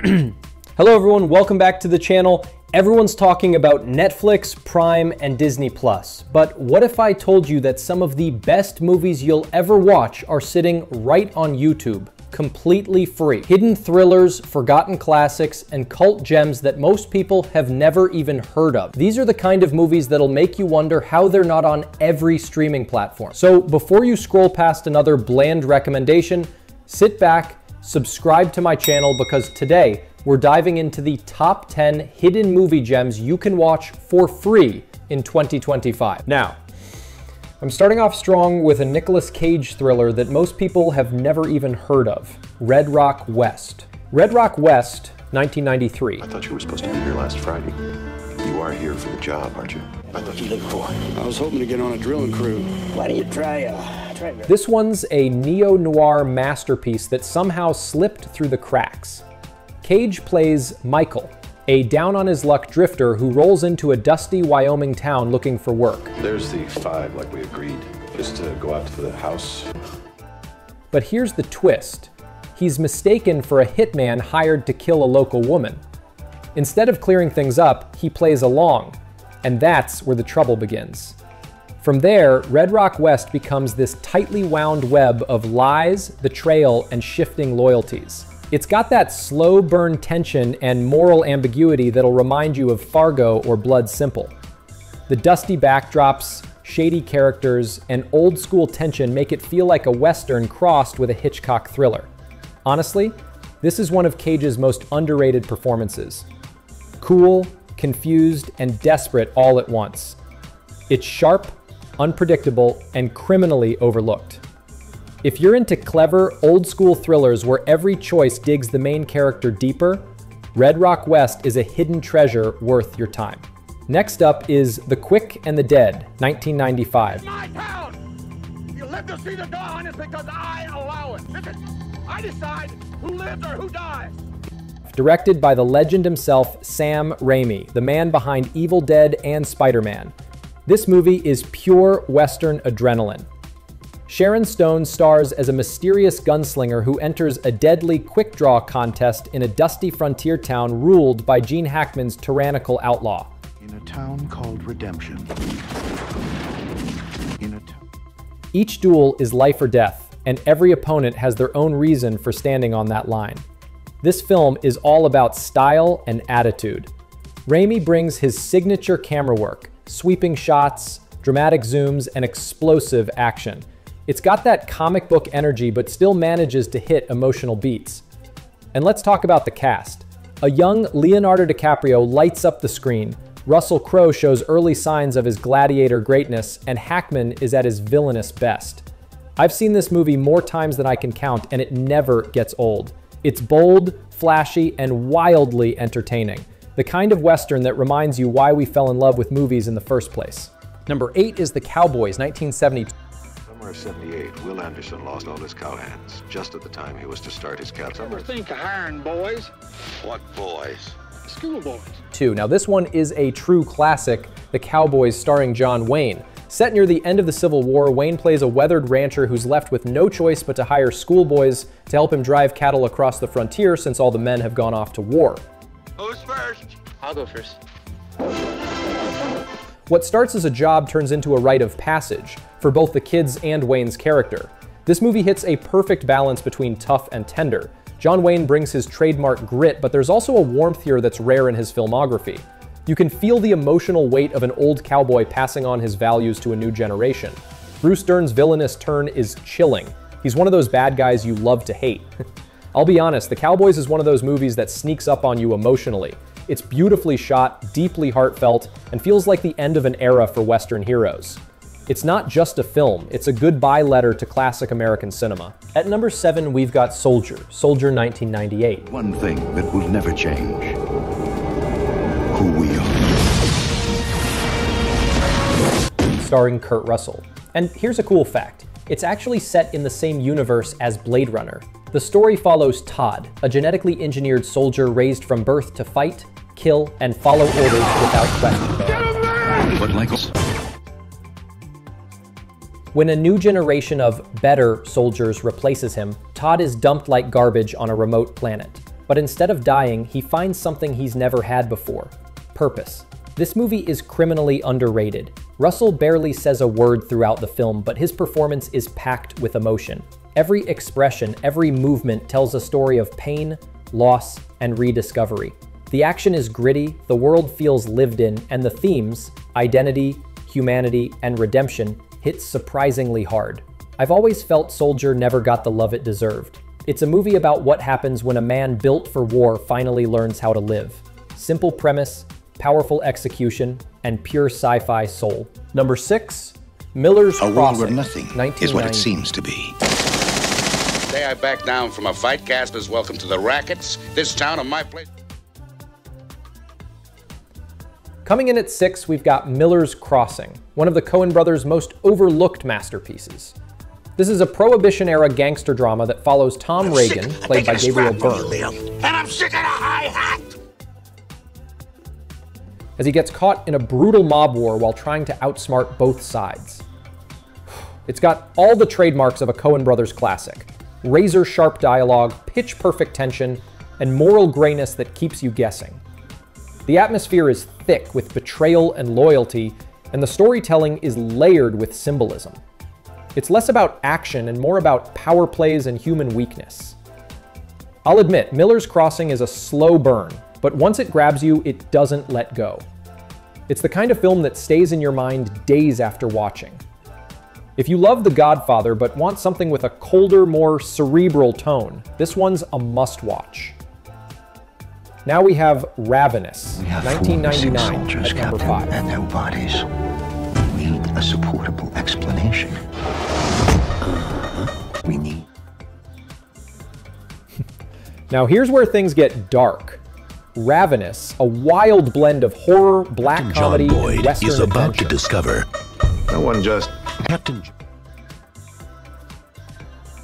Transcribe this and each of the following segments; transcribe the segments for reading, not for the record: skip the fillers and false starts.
Hello everyone, welcome back to the channel. Everyone's talking about Netflix, Prime, and Disney+. But what if I told you that some of the best movies you'll ever watch are sitting right on YouTube, completely free? Hidden thrillers, forgotten classics, and cult gems that most people have never even heard of. These are the kind of movies that'll make you wonder how they're not on every streaming platform. So before you scroll past another bland recommendation, sit back, subscribe to my channel, because today we're diving into the top 10 hidden movie gems you can watch for free in 2025. Now, I'm starting off strong with a Nicolas Cage thriller that most people have never even heard of, Red Rock West. Red Rock West, 1993. I thought you were supposed to be here last Friday. You are here for the job, aren't you? I thought you lived for. I was hoping to get on a drilling crew. Why don't you try This one's a neo-noir masterpiece that somehow slipped through the cracks. Cage plays Michael, a down-on-his-luck drifter who rolls into a dusty Wyoming town looking for work. There's the 5, like we agreed, just to go out to the house. But here's the twist. He's mistaken for a hitman hired to kill a local woman. Instead of clearing things up, he plays along, and that's where the trouble begins. From there, Red Rock West becomes this tightly wound web of lies, betrayal, and shifting loyalties. It's got that slow burn tension and moral ambiguity that'll remind you of Fargo or Blood Simple. The dusty backdrops, shady characters, and old school tension make it feel like a Western crossed with a Hitchcock thriller. Honestly, this is one of Cage's most underrated performances. Cool, confused, and desperate all at once. It's sharp, unpredictable, and criminally overlooked. If you're into clever, old-school thrillers where every choice digs the main character deeper, Red Rock West is a hidden treasure worth your time. Next up is The Quick and the Dead, 1995. My town! You live to see the dawn is because I allow it. Listen, I decide who lives or who dies. Directed by the legend himself, Sam Raimi, the man behind Evil Dead and Spider-Man. This movie is pure Western adrenaline. Sharon Stone stars as a mysterious gunslinger who enters a deadly quick draw contest in a dusty frontier town ruled by Gene Hackman's tyrannical outlaw. In a town called Redemption. Each duel is life or death, and every opponent has their own reason for standing on that line. This film is all about style and attitude. Raimi brings his signature camera work, sweeping shots, dramatic zooms, and explosive action. It's got that comic book energy, but still manages to hit emotional beats. And let's talk about the cast. A young Leonardo DiCaprio lights up the screen, Russell Crowe shows early signs of his gladiator greatness, and Hackman is at his villainous best. I've seen this movie more times than I can count, and it never gets old. It's bold, flashy, and wildly entertaining. The kind of Western that reminds you why we fell in love with movies in the first place. Number 8 is The Cowboys, 1972. Summer of 78, Will Anderson lost all his cowhands, just at the time he was to start his cow. Ever think of hiring boys? What boys? Schoolboys. Now this one is a true classic, The Cowboys starring John Wayne. Set near the end of the Civil War, Wayne plays a weathered rancher who's left with no choice but to hire schoolboys to help him drive cattle across the frontier since all the men have gone off to war. Who's first? I'll go first. What starts as a job turns into a rite of passage for both the kids and Wayne's character. This movie hits a perfect balance between tough and tender. John Wayne brings his trademark grit, but there's also a warmth here that's rare in his filmography. You can feel the emotional weight of an old cowboy passing on his values to a new generation. Bruce Dern's villainous turn is chilling. He's one of those bad guys you love to hate. I'll be honest, The Cowboys is one of those movies that sneaks up on you emotionally. It's beautifully shot, deeply heartfelt, and feels like the end of an era for Western heroes. It's not just a film, it's a goodbye letter to classic American cinema. At number 7, we've got Soldier, 1998. One thing that will never change. Who we are. Starring Kurt Russell. And here's a cool fact. It's actually set in the same universe as Blade Runner. The story follows Todd, a genetically engineered soldier raised from birth to fight, kill, and follow orders without question. But like us. When a new generation of better soldiers replaces him, Todd is dumped like garbage on a remote planet. But instead of dying, he finds something he's never had before: purpose. This movie is criminally underrated. Russell barely says a word throughout the film, but his performance is packed with emotion. Every expression, every movement tells a story of pain, loss, and rediscovery. The action is gritty, the world feels lived in, and the themes, identity, humanity, and redemption, hit surprisingly hard. I've always felt Soldier never got the love it deserved. It's a movie about what happens when a man built for war finally learns how to live. Simple premise, powerful execution, and pure sci-fi soul. Number 6, Miller's Crossing. A world where nothing is what 1990. it seems to be. The day I back down from a fight, Casper's welcome to the rackets, this town, and my place. Coming in at 6, we've got Miller's Crossing, one of the Coen brothers' most overlooked masterpieces. This is a Prohibition-era gangster drama that follows Tom Reagan, played by Gabriel Byrne, And I'm sick of the high hat! as he gets caught in a brutal mob war while trying to outsmart both sides. It's got all the trademarks of a Coen brothers classic: razor-sharp dialogue, pitch-perfect tension, and moral grayness that keeps you guessing. The atmosphere is thick with betrayal and loyalty, and the storytelling is layered with symbolism. It's less about action and more about power plays and human weakness. I'll admit, Miller's Crossing is a slow burn, but once it grabs you, it doesn't let go. It's the kind of film that stays in your mind days after watching. If you love The Godfather but want something with a colder, more cerebral tone, this one's a must-watch. Now we have Ravenous, We have 1999, soldiers, at number Captain, 5. and their bodies need a supportable explanation. We need... Now here's where things get dark. Ravenous, a wild blend of horror, black comedy, and Western is about adventure. to discover. No one just... Captain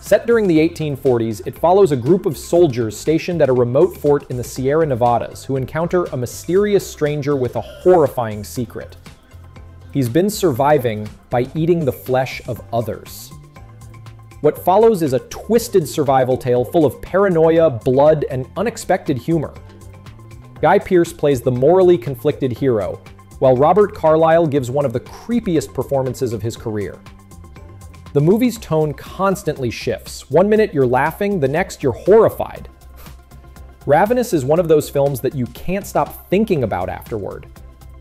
Set during the 1840s, it follows a group of soldiers stationed at a remote fort in the Sierra Nevadas who encounter a mysterious stranger with a horrifying secret. He's been surviving by eating the flesh of others. What follows is a twisted survival tale full of paranoia, blood, and unexpected humor. Guy Pearce plays the morally conflicted hero, while Robert Carlyle gives one of the creepiest performances of his career. The movie's tone constantly shifts. One minute you're laughing, the next you're horrified. Ravenous is one of those films that you can't stop thinking about afterward.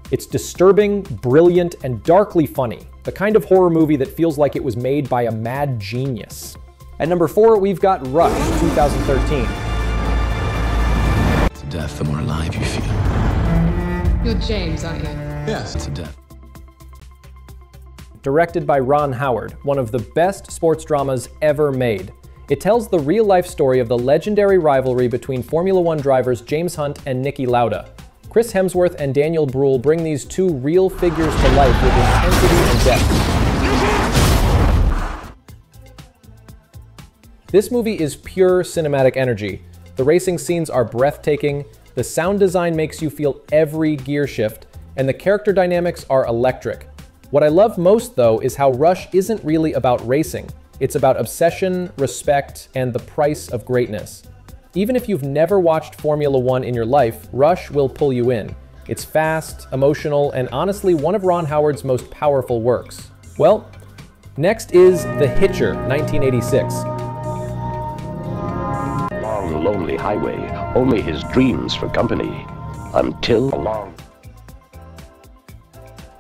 It's disturbing, brilliant, and darkly funny, the kind of horror movie that feels like it was made by a mad genius. At number 4, we've got Rush, 2013. to death, the more alive you feel. You're James, aren't you? Yes, to death. Directed by Ron Howard, one of the best sports dramas ever made. It tells the real-life story of the legendary rivalry between Formula One drivers James Hunt and Niki Lauda. Chris Hemsworth and Daniel Bruhl bring these two real figures to life with intensity and depth. This movie is pure cinematic energy. The racing scenes are breathtaking, the sound design makes you feel every gear shift, and the character dynamics are electric. What I love most, though, is how Rush isn't really about racing. It's about obsession, respect, and the price of greatness. Even if you've never watched Formula One in your life, Rush will pull you in. It's fast, emotional, and honestly one of Ron Howard's most powerful works. Well, next is The Hitcher, 1986. Long, lonely highway, only his dreams for company, until along.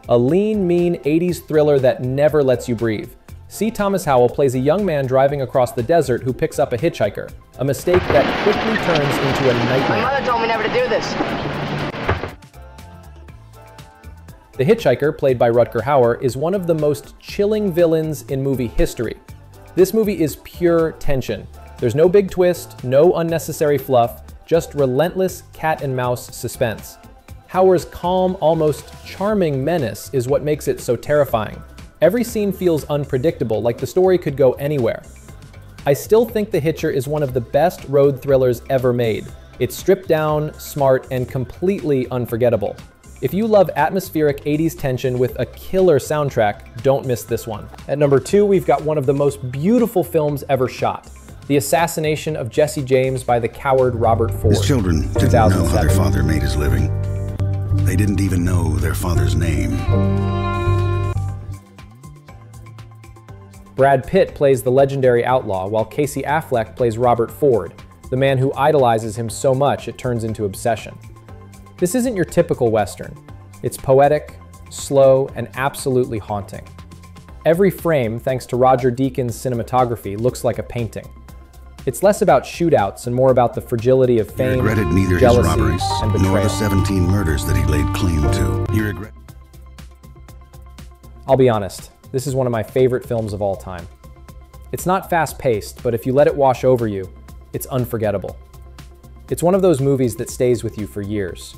A lean, mean 80s thriller that never lets you breathe. C. Thomas Howell plays a young man driving across the desert who picks up a hitchhiker, a mistake that quickly turns into a nightmare. My mother told me never to do this. The hitchhiker, played by Rutger Hauer, is one of the most chilling villains in movie history. This movie is pure tension. There's no big twist, no unnecessary fluff, just relentless cat-and-mouse suspense. Hauer's calm, almost charming menace is what makes it so terrifying. Every scene feels unpredictable, like the story could go anywhere. I still think The Hitcher is one of the best road thrillers ever made. It's stripped down, smart, and completely unforgettable. If you love atmospheric 80s tension with a killer soundtrack, don't miss this one. At number 2, we've got one of the most beautiful films ever shot. The Assassination of Jesse James by the coward Robert Ford. His children didn't know how their father made his living. They didn't even know their father's name. Brad Pitt plays the legendary outlaw, while Casey Affleck plays Robert Ford, the man who idolizes him so much it turns into obsession. This isn't your typical Western. It's poetic, slow, and absolutely haunting. Every frame, thanks to Roger Deakins' cinematography, looks like a painting. It's less about shootouts and more about the fragility of fame, He regretted neither jealousy, his robberies and nor betrayal. the 17 murders that he laid claim to. He regret. I'll be honest, this is one of my favorite films of all time. It's not fast-paced, but if you let it wash over you, it's unforgettable. It's one of those movies that stays with you for years.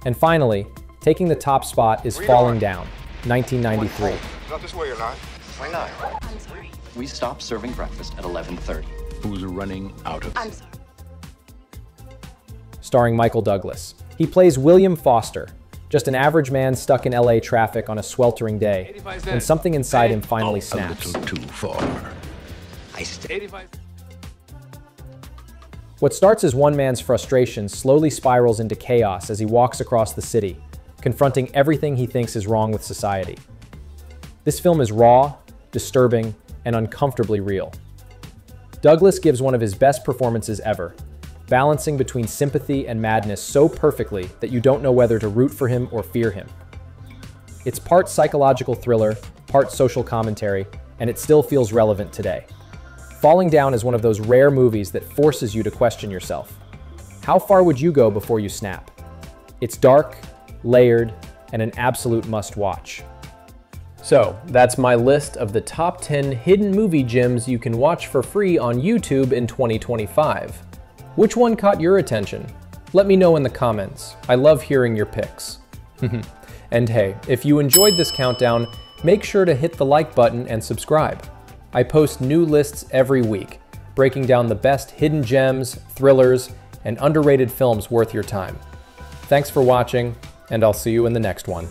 And finally, taking the top spot is Falling Down, 1993. Not this way or not? Why not? I'm sorry. We stopped serving breakfast at 11:30. Who's running out of... I'm sorry. Starring Michael Douglas. He plays William Foster, just an average man stuck in LA traffic on a sweltering day, when something inside him finally snaps. A little too far. What starts as one man's frustration slowly spirals into chaos as he walks across the city, confronting everything he thinks is wrong with society. This film is raw, disturbing, and uncomfortably real. Douglas gives one of his best performances ever, balancing between sympathy and madness so perfectly that you don't know whether to root for him or fear him. It's part psychological thriller, part social commentary, and it still feels relevant today. Falling Down is one of those rare movies that forces you to question yourself. How far would you go before you snap? It's dark, layered, and an absolute must-watch. So, that's my list of the top 10 hidden movie gems you can watch for free on YouTube in 2025. Which one caught your attention? Let me know in the comments. I love hearing your picks. And hey, if you enjoyed this countdown, make sure to hit the like button and subscribe. I post new lists every week, breaking down the best hidden gems, thrillers, and underrated films worth your time. Thanks for watching, and I'll see you in the next one.